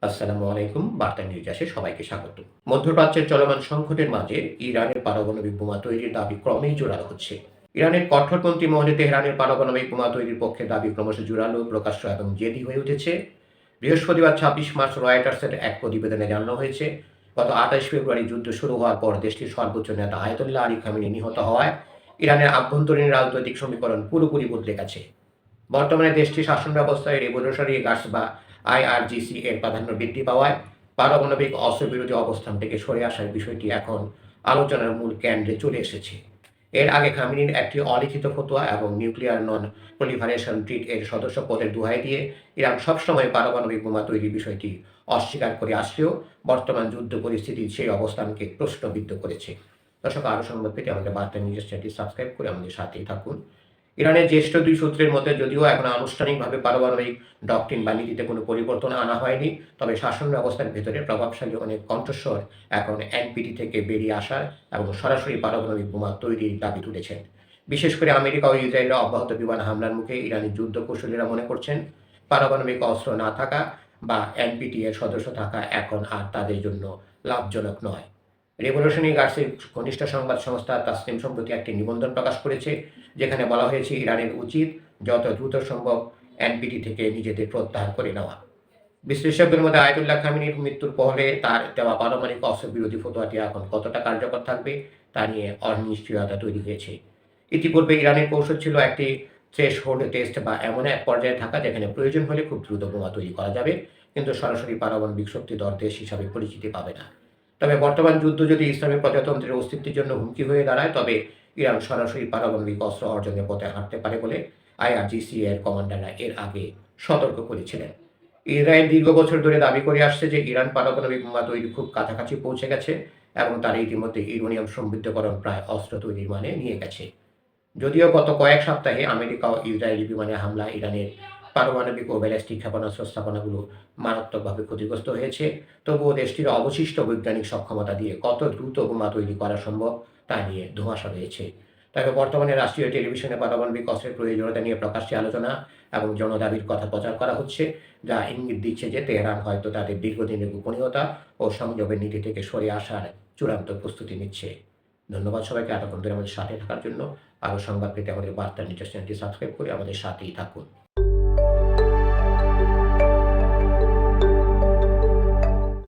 আসসালামু আলাইকুম। বার্তা নিউজ আসে সবাইকে স্বাগত। মধ্যপ্রাচ্যের চলমান সংকটের মাঝে ইরানের পারমাণবিক বোমা তৈরির দাবি ক্রমেই জোরালো হচ্ছে। ইরানের কট্টরপন্থী মহলে তেহরানের পারমাণবিক বোমা তৈরির পক্ষে দাবি ক্রমশ জোরালো, প্রকাশ্য এবং জেদি হয়ে উঠেছে। বৃহস্পতিবার ২৬ মার্চ রয়টার্সের এক প্রতিবেদনে জানানো হয়েছে, গত ২৮ ফেব্রুয়ারি যুদ্ধ শুরু হওয়ার পর দেশটির সর্বোচ্চ নেতা আয়াতুল্লাহ আলী খামেনি নিহত হওয়ায় ইরানের আভ্যন্তরীণ রাজনৈতিক সমীকরণ পুরোপুরি বদলে গেছে। বর্তমানে দেশটির শাসন ব্যবস্থায় রেভলিউশনারি গার্ডস বা আইআরজিসি এর প্রাধান্য বৃদ্ধি পাওয়ায় পারমাণবিক অস্ত্রবিরোধী অবস্থান থেকে সরে আসার বিষয়টি এখন আলোচনার মূল কেন্দ্রে চলে এসেছে। এর আগে খামেনির একটি অলিখিত ফতোয়া এবং নিউক্লিয়ার নন প্রলিফারেশন ট্রিট এর সদস্য পদের দোহাই দিয়ে ইরান সবসময় পারমাণবিক বোমা তৈরির বিষয়টি অস্বীকার করে আসলেও বর্তমান যুদ্ধ পরিস্থিতি সেই অবস্থানকে প্রশ্নবিদ্ধ করেছে। দর্শক, আরও সংবাদ পেতে আমাদের বার্তা নিউজ চ্যানেলটি সাবস্ক্রাইব করে আমাদের সাথেই থাকুন। ইরানের জ্যেষ্ঠ দুই সূত্রের মধ্যে যদিও এখন আনুষ্ঠানিকভাবে পারমাণবিক ডকট্রিন বা নীতিতে কোনো পরিবর্তন আনা হয়নি, তবে শাসন ব্যবস্থার ভেতরে প্রভাবশালী অনেক কণ্ঠস্বর এখন এনপিটি থেকে বেরিয়ে আসার এবং সরাসরি পারমাণবিক বোমা তৈরির দাবি তুলেছেন। বিশেষ করে আমেরিকা ও ইসরায়েলের অব্যাহত বিমান হামলার মুখে ইরানি যুদ্ধ কৌশলীরা মনে করছেন, পারমাণবিক অস্ত্র না থাকা বা এনপিটি এর সদস্য থাকা এখন আর তাদের জন্য লাভজনক নয়। রেভলিউশনারি গার্ডসের ঘনিষ্ঠ সংবাদ সংস্থা তাসনিম সম্প্রতি একটি নিবন্ধন প্রকাশ করেছে, যেখানে বলা হয়েছে ইরানের উচিত যত দ্রুত সম্ভব এনপিটি থেকে নিজেদের প্রত্যাহার করে নেওয়া। বিশ্লেষকদের মধ্যে আয়াতুল্লাহ খামেনির মৃত্যুর পরে তার দেওয়া পারমাণবিক অস্ত্র বিরোধী ফতোয়াটি এখন কতটা কার্যকর থাকবে তা নিয়ে অনিশ্চয়তা তৈরি হয়েছে। ইতিপূর্বে ইরানের কৌশল ছিল একটি থ্রেশহোল্ড টেস্ট বা এমন এক পর্যায়ে থাকা যেখানে প্রয়োজন হলে খুব দ্রুত বোমা তৈরি করা যাবে, কিন্তু সরাসরি পারমাণবিক শক্তিধর দেশ হিসাবে পরিচিতি পাবে না। তবে বর্তমান যুদ্ধ যদি ইসলামী প্রজাতন্ত্রের অস্তিত্বের জন্য হুমকি হয়ে দাঁড়ায়, তবে ইরান সরাসরি পারমাণবিক অস্ত্র অর্জনের পথে হাঁটতে পারে বলে আইআরজিসি এর কমান্ডাররা এর আগে সতর্ক করেছিলেন। ইসরায়েল দীর্ঘ বছর ধরে দাবি করে আসছে যে ইরান পারমাণবিক বোমা তৈরি খুব কাছাকাছি পৌঁছে গেছে এবং তারা ইতিমধ্যে ইউরেনিয়াম সমৃদ্ধকরণ প্রায় অস্ত্র তৈরির মানে নিয়ে গেছে। যদিও গত কয়েক সপ্তাহে আমেরিকা ও ইসরায়েলি বিমানের হামলা ইরানের পারমাণবিক ও ব্যালিস্টিক ক্ষেপণাস্ত্র স্থাপনাগুলো মারাত্মকভাবে ক্ষতিগ্রস্ত হয়েছে, তবুও দেশটির অবশিষ্ট বৈজ্ঞানিক সক্ষমতা দিয়ে কত দ্রুত বোমা তৈরি করা সম্ভব তা নিয়ে ধোঁয়াশা রয়েছে। তবে বর্তমানে রাষ্ট্রীয় টেলিভিশনে পারমাণবিক অস্ত্রের প্রয়োজনীয়তা নিয়ে প্রকাশ্যে আলোচনা এবং জনদাবির কথা প্রচার করা হচ্ছে, যা ইঙ্গিত দিচ্ছে যে তেহরান হয়তো তাদের দীর্ঘদিনের গোপনীয়তা ও সংযমের নীতি থেকে সরে আসার চূড়ান্ত প্রস্তুতি নিচ্ছে। ধন্যবাদ সবাইকে এতক্ষণ ধরে আমাদের সাথে থাকার জন্য। আরও সংবাদ পেতে আমাদের বার্তা নিউজ চ্যানেলটি সাবস্ক্রাইব করে আমাদের সাথেই থাকুন।